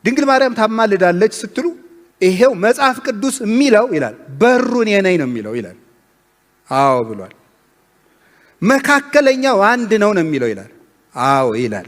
ድንግል ማርያም ታማልዳለች ስትሉ ይሄው መጽሐፍ ቅዱስ የሚለው ይላል በሩን የነኝ ነው የሚለው ይላል። አዎ ብሏል። መካከለኛው አንድ ነው ነው የሚለው ይላል። አዎ ይላል።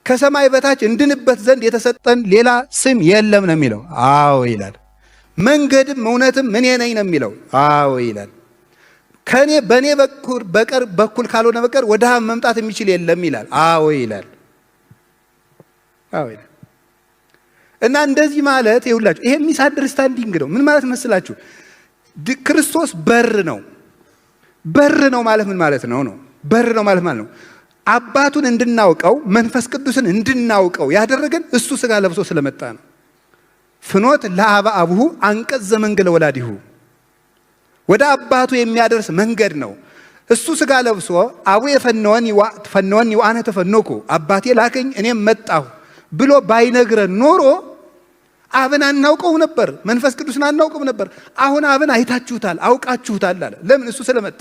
ከሰማይ በታች እንድንበት ዘንድ የተሰጠን ሌላ ስም የለም ነው የሚለው። አዎ ይላል። መንገድም እውነትም እኔ ነኝ ነው የሚለው። አዎ ይላል። በእኔ በኩል ካልሆነ በቀር ወደ አብ መምጣት የሚችል የለም ይላል። አዎ ይላል። አዎ ይላል። እና እንደዚህ ማለት ይሁላችሁ ይሄ ሚስ አንደርስታንዲንግ ነው። ምን ማለት መስላችሁ? ክርስቶስ በር ነው። በር ነው ማለት ምን ማለት ነው? በር ነው ማለት ነው አባቱን እንድናውቀው መንፈስ ቅዱስን እንድናውቀው ያደረገን እሱ ሥጋ ለብሶ ስለመጣ ነው። ፍኖት ለአበ አቡሁ አንቀጽ ዘመንገለ ወላዲሁ ወደ አባቱ የሚያደርስ መንገድ ነው። እሱ ሥጋ ለብሶ አቡ ፈነወኒ ወአነ ተፈነኩ አባቴ ላከኝ እኔም መጣሁ ብሎ ባይነግረን ኖሮ አብን አናውቀው ነበር፣ መንፈስ ቅዱስን አናውቀው ነበር። አሁን አብን አይታችሁታል፣ አውቃችሁታል አለ። ለምን? እሱ ስለመጣ።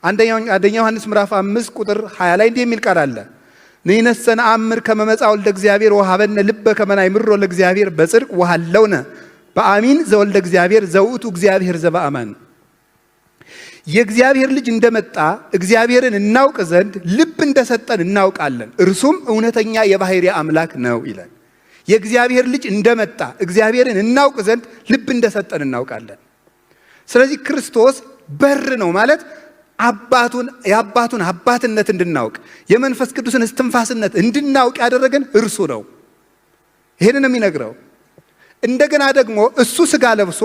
አንደኛ ዮሐንስ ምዕራፍ 5 ቁጥር 20 ላይ እንዲህ የሚል ቃል አለ። ንሕነሰ ነአምር ከመ መጽአ ወልደ እግዚአብሔር ወሀበነ ልበ ከመ ናእምሮ ለእግዚአብሔር በጽድቅ ወሀለውነ በአሚን ዘወልደ እግዚአብሔር ዘውእቱ እግዚአብሔር ዘበአማን። የእግዚአብሔር ልጅ እንደመጣ እግዚአብሔርን እናውቅ ዘንድ ልብ እንደሰጠን እናውቃለን፣ እርሱም እውነተኛ የባሕርይ አምላክ ነው ይላል። የእግዚአብሔር ልጅ እንደመጣ እግዚአብሔርን እናውቅ ዘንድ ልብ እንደሰጠን እናውቃለን። ስለዚህ ክርስቶስ በር ነው ማለት የአባቱን አባትነት እንድናውቅ የመንፈስ ቅዱስን እስትንፋስነት እንድናውቅ ያደረገን እርሱ ነው። ይሄንን የሚነግረው እንደገና ደግሞ እሱ ሥጋ ለብሶ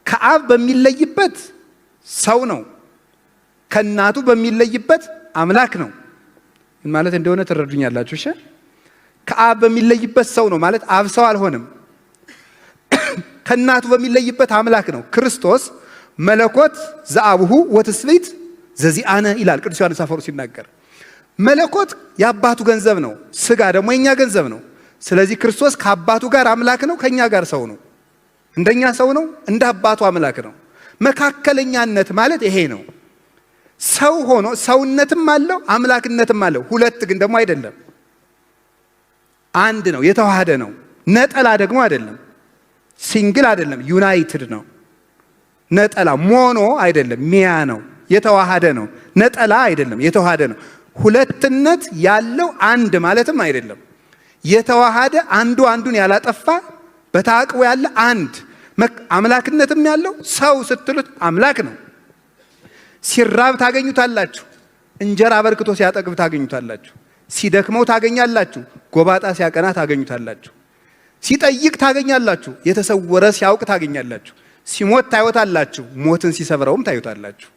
ከአብ በሚለይበት ሰው ነው፣ ከእናቱ በሚለይበት አምላክ ነው። ምን ማለት እንደሆነ ትረዱኛላችሁ? እሺ ከአብ በሚለይበት ሰው ነው ማለት አብ ሰው አልሆነም። ከእናቱ በሚለይበት አምላክ ነው። ክርስቶስ መለኮት ዘአቡሁ ወትስብእት ዘዚአነ ይላል ቅዱስ ዮሐንስ አፈወርቅ ሲናገር። መለኮት የአባቱ ገንዘብ ነው፣ ሥጋ ደግሞ የኛ ገንዘብ ነው። ስለዚህ ክርስቶስ ከአባቱ ጋር አምላክ ነው፣ ከኛ ጋር ሰው ነው። እንደኛ ሰው ነው፣ እንደ አባቱ አምላክ ነው። መካከለኛነት ማለት ይሄ ነው። ሰው ሆኖ ሰውነትም አለው አምላክነትም አለው። ሁለት ግን ደግሞ አይደለም፣ አንድ ነው፣ የተዋሃደ ነው። ነጠላ ደግሞ አይደለም፣ ሲንግል አይደለም፣ ዩናይትድ ነው። ነጠላ ሞኖ አይደለም፣ ሚያ ነው፣ የተዋሃደ ነው። ነጠላ አይደለም፣ የተዋሃደ ነው። ሁለትነት ያለው አንድ ማለትም አይደለም። የተዋሃደ አንዱ አንዱን ያላጠፋ በታቅቦ ያለ አንድ አምላክነትም ያለው ሰው ስትሉት አምላክ ነው። ሲራብ ታገኙታላችሁ፣ እንጀራ አበርክቶ ሲያጠግብ ታገኙታላችሁ። ሲደክመው ታገኛላችሁ፣ ጎባጣ ሲያቀና ታገኙታላችሁ። ሲጠይቅ ታገኛላችሁ፣ የተሰወረ ሲያውቅ ታገኛላችሁ። ሲሞት ታዩታላችሁ፣ ሞትን ሲሰብረውም ታዩታላችሁ።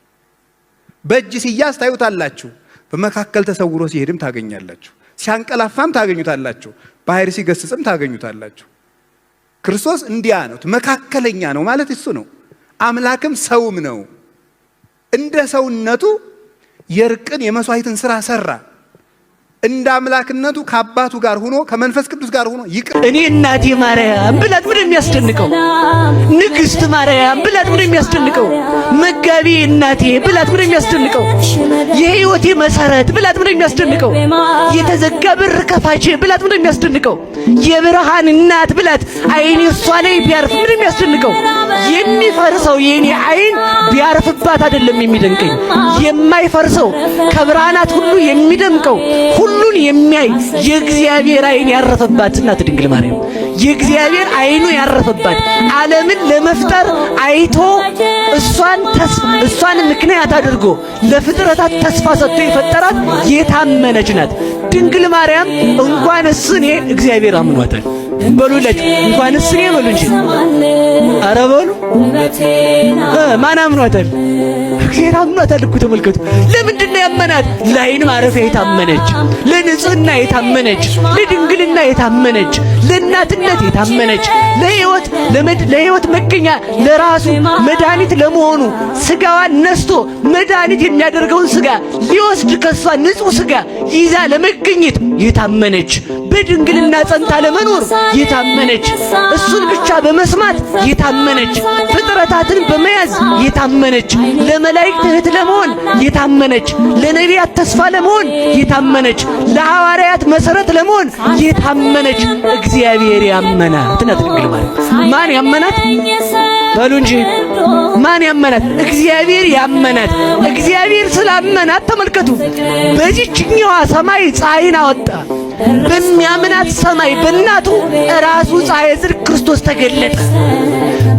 በእጅ ሲያዝ ታዩታላችሁ፣ በመካከል ተሰውሮ ሲሄድም ታገኛላችሁ። ሲያንቀላፋም ታገኙታላችሁ፣ ባሕር ሲገስጽም ታገኙታላችሁ። ክርስቶስ እንዲያ ነው፣ መካከለኛ ነው ማለት እሱ ነው። አምላክም ሰውም ነው። እንደ ሰውነቱ የእርቅን የመስዋዕትን ሥራ ሰራ። እንደ አምላክነቱ ከአባቱ ጋር ሆኖ ከመንፈስ ቅዱስ ጋር ሆኖ ይቅር። እኔ እናቴ ማርያም ብላት ምን የሚያስደንቀው? ንግሥት ማርያም ብላት ምን የሚያስደንቀው? መጋቢ እናቴ ብላት ምን የሚያስደንቀው? የሕይወቴ መሰረት ብላት ምን የሚያስደንቀው? የተዘጋ በር ከፋቼ ብላት ምን የሚያስደንቀው? የብርሃን እናት ብላት ዓይኔ እሷ ላይ ቢያርፍ ምን የሚያስደንቀው? የሚፈርሰው የኔ ዓይን ቢያርፍባት አይደለም የሚደንቀኝ፣ የማይፈርሰው ከብርሃናት ሁሉ የሚደምቀው ሁሉን የሚያይ የእግዚአብሔር ዓይን ያረፈባት እናት ድንግል ማርያም። የእግዚአብሔር ዓይኑ ያረፈባት ዓለምን ለመፍጠር አይቶ እሷን ምክንያት አድርጎ ለፍጥረታት ተስፋ ሰጥቶ የፈጠራት የታመነች ናት ድንግል ማርያም። እንኳንስ እኔ እግዚአብሔር አምኗታል በሉላችሁ። እንኳንስ እኔ በሉ እንጂ ኧረ በሉ ማን አምኗታል? እግዚአብሔር አምኗታል እኮ ተመልከቱ። ለምንድን ነው ያመናት? ለዓይን ማረፊያ የታመነች፣ ለንጽህና የታመነች፣ ለድንግልና የታመነች፣ ለእናትነት የታመነች፣ ለሕይወት መገኛ ለራሱ መድኃኒት ለመሆኑ ሥጋዋን ነስቶ መድኃኒት የሚያደርገውን ሥጋ ሊወስድ ከሷ ንጹሕ ሥጋ ይዛ ለመገኘት የታመነች በድንግልና ጸንታ ለመኖር የታመነች፣ እሱን ብቻ በመስማት የታመነች፣ ፍጥረታትን በመያዝ የታመነች፣ ለመላእክት እህት ለመሆን የታመነች፣ ለነቢያት ተስፋ ለመሆን የታመነች፣ ለሐዋርያት መሰረት ለመሆን የታመነች እግዚአብሔር ያመናት ናት ድንግል ማርያም። ማን ያመናት? በሉ እንጂ ማን ያመናት? እግዚአብሔር ያመናት። እግዚአብሔር ስላመናት ተመልከቱ፣ በዚህኛዋ ሰማይ ፀሐይን አወጣ። በሚያምናት ሰማይ በእናቱ ራሱ ፀሐይ ጽድቅ ክርስቶስ ተገለጠ።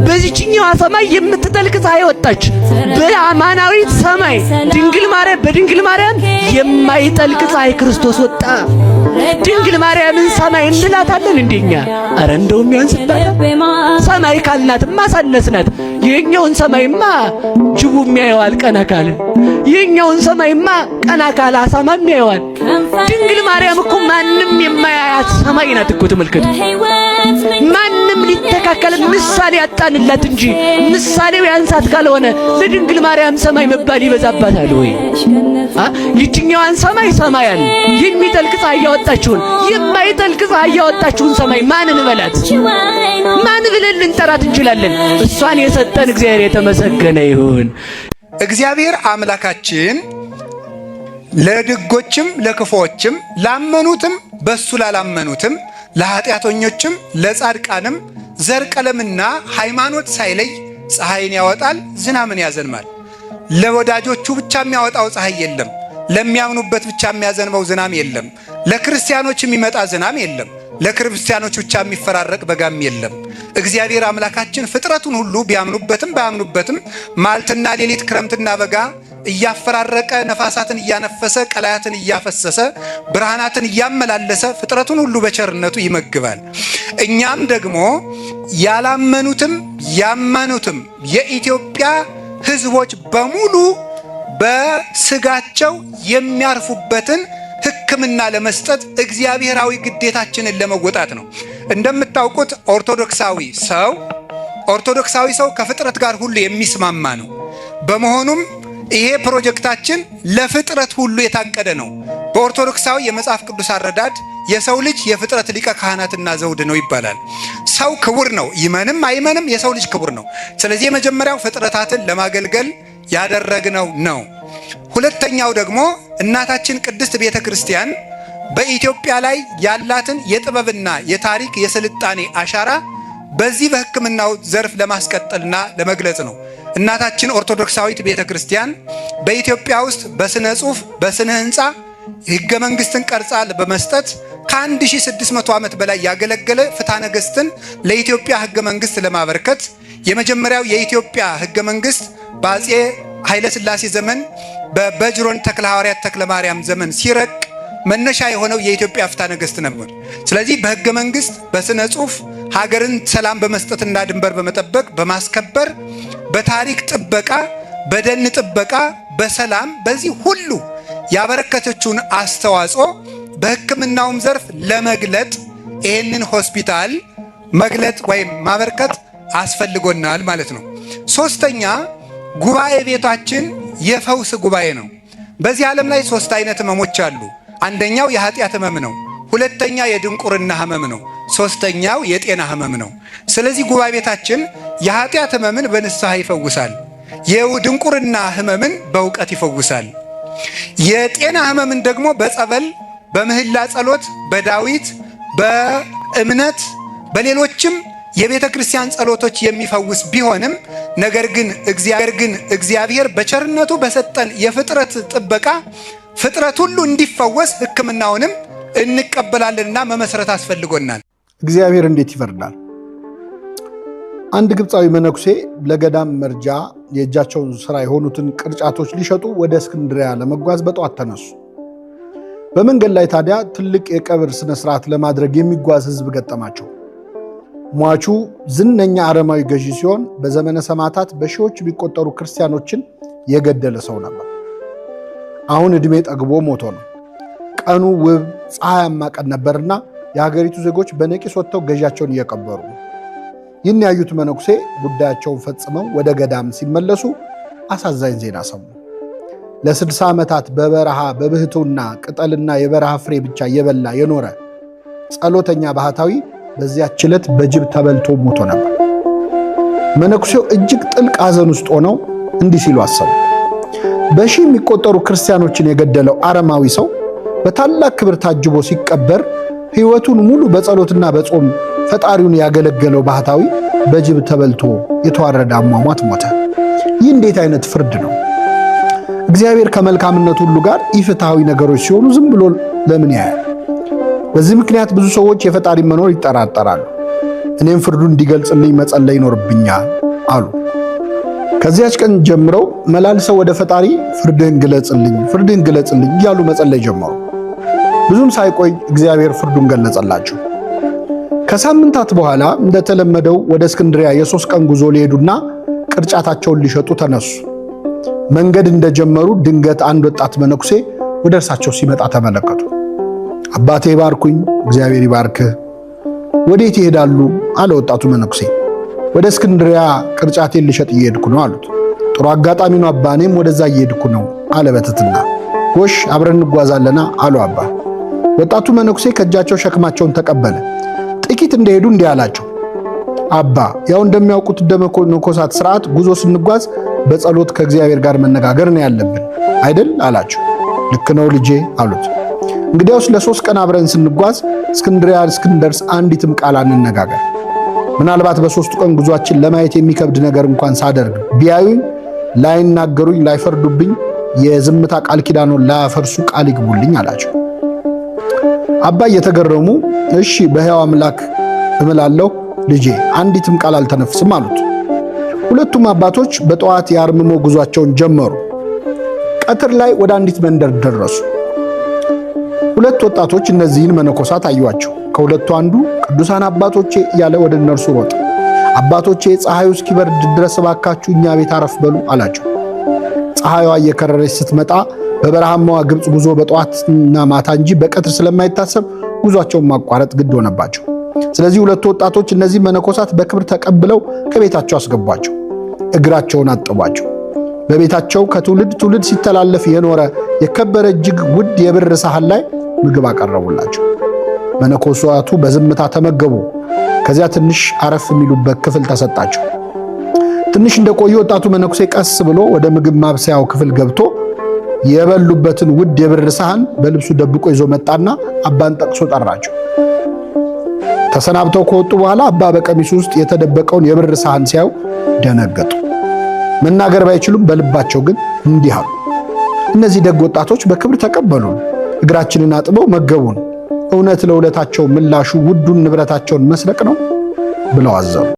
በዚህኛዋ ሰማይ የምትጠልቅ ፀሐይ ወጣች። በአማናዊት ሰማይ ድንግል ማርያም በድንግል ማርያም የማይጠልቅ ፀሐይ ክርስቶስ ወጣ። ድንግል ማርያምን ሰማይ እንላታለን እንደኛ? አረ እንደውም ያንስባታል። ሰማይ ካልናትማ ሳነስናት። የኛውን ሰማይማ ጅቡ የሚያየዋል ቀና ካለ፣ የኛውን ሰማይማ ቀና ካለ አሳማም ያየዋል። ድንግል ማርያም እኮ ማንም የማያያት ሰማይ ናት እኮ ተመልከቱ። ማንም ሊተካከል ምሳሌ ያጣንላት እንጂ ምሳሌው ያንሳት ካልሆነ ለድንግል ማርያም ሰማይ መባል ይበዛባታል ወይ? ይችኛዋን ሰማይ ሰማያን የሚጠልቅ ፀሐይ ያወጣችውን የማይጠልቅ ፀሐይ ያወጣችውን ሰማይ ማንን በላት? ማን ብለን ልንጠራት እንችላለን? እሷን የሰጠን እግዚአብሔር የተመሰገነ ይሁን። እግዚአብሔር አምላካችን ለድጎችም ለክፉዎችም ላመኑትም በሱ ላላመኑትም ለኃጢአተኞችም ለጻድቃንም ዘር ቀለምና ሃይማኖት ሳይለይ ፀሐይን ያወጣል፣ ዝናምን ያዘንማል። ለወዳጆቹ ብቻ የሚያወጣው ፀሐይ የለም። ለሚያምኑበት ብቻ የሚያዘንበው ዝናም የለም። ለክርስቲያኖች የሚመጣ ዝናም የለም። ለክርስቲያኖች ብቻ የሚፈራረቅ በጋም የለም። እግዚአብሔር አምላካችን ፍጥረቱን ሁሉ ቢያምኑበትም ባያምኑበትም ማልትና ሌሊት ክረምትና በጋ እያፈራረቀ ነፋሳትን እያነፈሰ ቀላያትን እያፈሰሰ ብርሃናትን እያመላለሰ ፍጥረቱን ሁሉ በቸርነቱ ይመግባል። እኛም ደግሞ ያላመኑትም ያመኑትም የኢትዮጵያ ሕዝቦች በሙሉ በስጋቸው የሚያርፉበትን ሕክምና ለመስጠት እግዚአብሔራዊ ግዴታችንን ለመወጣት ነው። እንደምታውቁት ኦርቶዶክሳዊ ሰው ከፍጥረት ጋር ሁሉ የሚስማማ ነው። በመሆኑም ይሄ ፕሮጀክታችን ለፍጥረት ሁሉ የታቀደ ነው። በኦርቶዶክሳዊ የመጽሐፍ ቅዱስ አረዳድ የሰው ልጅ የፍጥረት ሊቀ ካህናትና ዘውድ ነው ይባላል። ሰው ክቡር ነው፣ ይመንም አይመንም የሰው ልጅ ክቡር ነው። ስለዚህ የመጀመሪያው ፍጥረታትን ለማገልገል ያደረግነው ነው። ሁለተኛው ደግሞ እናታችን ቅድስት ቤተ ክርስቲያን በኢትዮጵያ ላይ ያላትን የጥበብና የታሪክ የስልጣኔ አሻራ በዚህ በሕክምናው ዘርፍ ለማስቀጠልና ለመግለጽ ነው። እናታችን ኦርቶዶክሳዊት ቤተ ክርስቲያን በኢትዮጵያ ውስጥ በስነ ጽሑፍ፣ በስነ ህንፃ ሕገ መንግስትን ቀርጻ በመስጠት ከ1600 ዓመት በላይ ያገለገለ ፍትሐ ነገሥትን ለኢትዮጵያ ሕገ መንግስት ለማበርከት የመጀመሪያው የኢትዮጵያ ሕገ መንግስት በአፄ ኃይለ ሥላሴ ዘመን በበጅሮን ተክለ ሐዋርያት ተክለ ማርያም ዘመን ሲረቅ መነሻ የሆነው የኢትዮጵያ ፍትሐ ነገሥት ነበር። ስለዚህ በሕገ መንግስት፣ በስነ ጽሑፍ ሀገርን ሰላም በመስጠትና ድንበር በመጠበቅ በማስከበር፣ በታሪክ ጥበቃ፣ በደን ጥበቃ፣ በሰላም በዚህ ሁሉ ያበረከተችውን አስተዋጽኦ በሕክምናውም ዘርፍ ለመግለጥ ይህንን ሆስፒታል መግለጥ ወይም ማበርከት አስፈልጎናል ማለት ነው። ሶስተኛ ጉባኤ ቤታችን የፈውስ ጉባኤ ነው። በዚህ ዓለም ላይ 3 አይነት ህመሞች አሉ። አንደኛው የኃጢአት ህመም ነው። ሁለተኛ የድንቁርና ህመም ነው። ሶስተኛው የጤና ህመም ነው። ስለዚህ ጉባኤ ቤታችን የኃጢአት ህመምን በንስሐ ይፈውሳል። የድንቁርና ህመምን በእውቀት ይፈውሳል። የጤና ህመምን ደግሞ በጸበል፣ በምህላ ጸሎት፣ በዳዊት፣ በእምነት፣ በሌሎችም የቤተ ክርስቲያን ጸሎቶች የሚፈውስ ቢሆንም ነገር ግን እግዚአብሔር በቸርነቱ በሰጠን የፍጥረት ጥበቃ ፍጥረት ሁሉ እንዲፈወስ ሕክምናውንም እንቀበላለንና መመስረት አስፈልጎናል። እግዚአብሔር እንዴት ይፈርዳል? አንድ ግብፃዊ መነኩሴ ለገዳም መርጃ የእጃቸውን ስራ የሆኑትን ቅርጫቶች ሊሸጡ ወደ እስክንድሪያ ለመጓዝ በጠዋት ተነሱ። በመንገድ ላይ ታዲያ ትልቅ የቀብር ስነ ስርዓት ለማድረግ የሚጓዝ ህዝብ ገጠማቸው። ሟቹ ዝነኛ አረማዊ ገዢ ሲሆን በዘመነ ሰማዕታት በሺዎች የሚቆጠሩ ክርስቲያኖችን የገደለ ሰው ነበር። አሁን ዕድሜ ጠግቦ ሞቶ ነው። ቀኑ ውብ ፀሐያማ ቀን ነበርና የሀገሪቱ ዜጎች በነቂስ ወጥተው ገዢያቸውን እየቀበሩ ነው። ይህን ያዩት መነኩሴ ጉዳያቸውን ፈጽመው ወደ ገዳም ሲመለሱ አሳዛኝ ዜና ሰሙ። ለ60 ዓመታት በበረሃ በብህቱና ቅጠልና የበረሃ ፍሬ ብቻ እየበላ የኖረ ጸሎተኛ ባህታዊ በዚያች ዕለት በጅብ ተበልቶ ሞቶ ነበር። መነኩሴው እጅግ ጥልቅ ሐዘን ውስጥ ሆነው እንዲህ ሲሉ አሰቡ። በሺህ የሚቆጠሩ ክርስቲያኖችን የገደለው አረማዊ ሰው በታላቅ ክብር ታጅቦ ሲቀበር ሕይወቱን ሙሉ በጸሎትና በጾም ፈጣሪውን ያገለገለው ባህታዊ በጅብ ተበልቶ የተዋረደ አሟሟት ሞተ። ይህ እንዴት አይነት ፍርድ ነው? እግዚአብሔር ከመልካምነቱ ሁሉ ጋር ኢፍትሐዊ ነገሮች ሲሆኑ ዝም ብሎ ለምን ያያል? በዚህ ምክንያት ብዙ ሰዎች የፈጣሪ መኖር ይጠራጠራሉ። እኔም ፍርዱን እንዲገልጽልኝ መጸለይ ይኖርብኛል አሉ። ከዚያች ቀን ጀምረው መላልሰው ወደ ፈጣሪ ፍርድህን ግለጽልኝ እያሉ መጸለይ ጀመሩ። ብዙም ሳይቆይ እግዚአብሔር ፍርዱን ገለጸላቸው። ከሳምንታት በኋላ እንደተለመደው ወደ እስክንድሪያ የ3 ቀን ጉዞ ሊሄዱና ቅርጫታቸውን ሊሸጡ ተነሱ። መንገድ እንደጀመሩ ድንገት አንድ ወጣት መነኩሴ ወደ እርሳቸው ሲመጣ ተመለከቱ። አባቴ ባርኩኝ። እግዚአብሔር ይባርክህ። ወዴት ይሄዳሉ? አለ ወጣቱ መነኩሴ። ወደ እስክንድሪያ ቅርጫቴን ልሸጥ እየሄድኩ ነው አሉት። ጥሩ አጋጣሚ ነው አባ፣ እኔም ወደዛ እየሄድኩ ነው አለ በትህትና። ጎሽ አብረን እንጓዛለና አሉ አባ። ወጣቱ መነኩሴ ከእጃቸው ሸክማቸውን ተቀበለ። ጥቂት እንደሄዱ እንዲህ አላቸው። አባ ያው እንደሚያውቁት እንደ መነኮሳት ሥርዓት ጉዞ ስንጓዝ በጸሎት ከእግዚአብሔር ጋር መነጋገር ነው ያለብን አይደል አላቸው። ልክ ነው ልጄ አሉት። እንግዲያውስ ለ3 ቀን አብረን ስንጓዝ እስክንድሪያ እስክንደርስ አንዲትም ቃል አንነጋገር። ምናልባት በ3ቱ ቀን ጉዟችን ለማየት የሚከብድ ነገር እንኳን ሳደርግ ቢያዩኝ፣ ላይናገሩኝ፣ ላይፈርዱብኝ የዝምታ ቃል ኪዳኑን ላያፈርሱ ቃል ይግቡልኝ አላቸው። አባ እየተገረሙ እሺ በሕያው አምላክ እምላለሁ ልጄ አንዲትም ቃል አልተነፍስም አሉት። ሁለቱም አባቶች በጠዋት የአርምሞ ጉዟቸውን ጀመሩ። ቀትር ላይ ወደ አንዲት መንደር ደረሱ። ሁለት ወጣቶች እነዚህን መነኮሳት አዩአቸው። ከሁለቱ አንዱ ቅዱሳን አባቶቼ እያለ ወደ እነርሱ ሮጠ። አባቶቼ ፀሐዩ እስኪበርድ ድረስ እባካችሁ እኛ ቤት አረፍ በሉ አላቸው። ፀሐዩዋ እየከረረች ስትመጣ በበረሃማዋ ግብፅ ጉዞ በጠዋትና ማታ እንጂ በቀትር ስለማይታሰብ ጉዟቸውን ማቋረጥ ግድ ሆነባቸው። ስለዚህ ሁለቱ ወጣቶች እነዚህ መነኮሳት በክብር ተቀብለው ከቤታቸው አስገቧቸው። እግራቸውን አጠቧቸው። በቤታቸው ከትውልድ ትውልድ ሲተላለፍ የኖረ የከበረ እጅግ ውድ የብር ሳህን ላይ ምግብ አቀረቡላቸው። መነኮሳቱ በዝምታ ተመገቡ። ከዚያ ትንሽ አረፍ የሚሉበት ክፍል ተሰጣቸው። ትንሽ እንደቆዩ ወጣቱ መነኩሴ ቀስ ብሎ ወደ ምግብ ማብሰያው ክፍል ገብቶ የበሉበትን ውድ የብር ሳህን በልብሱ ደብቆ ይዞ መጣና አባን ጠቅሶ ጠራቸው። ተሰናብተው ከወጡ በኋላ አባ በቀሚሱ ውስጥ የተደበቀውን የብር ሳህን ሲያዩ ደነገጡ። መናገር ባይችሉም በልባቸው ግን እንዲህ አሉ፣ እነዚህ ደግ ወጣቶች በክብር ተቀበሉን፣ እግራችንን አጥበው መገቡን። እውነት ለውለታቸው ምላሹ ውዱን ንብረታቸውን መስረቅ ነው ብለው አዘኑ።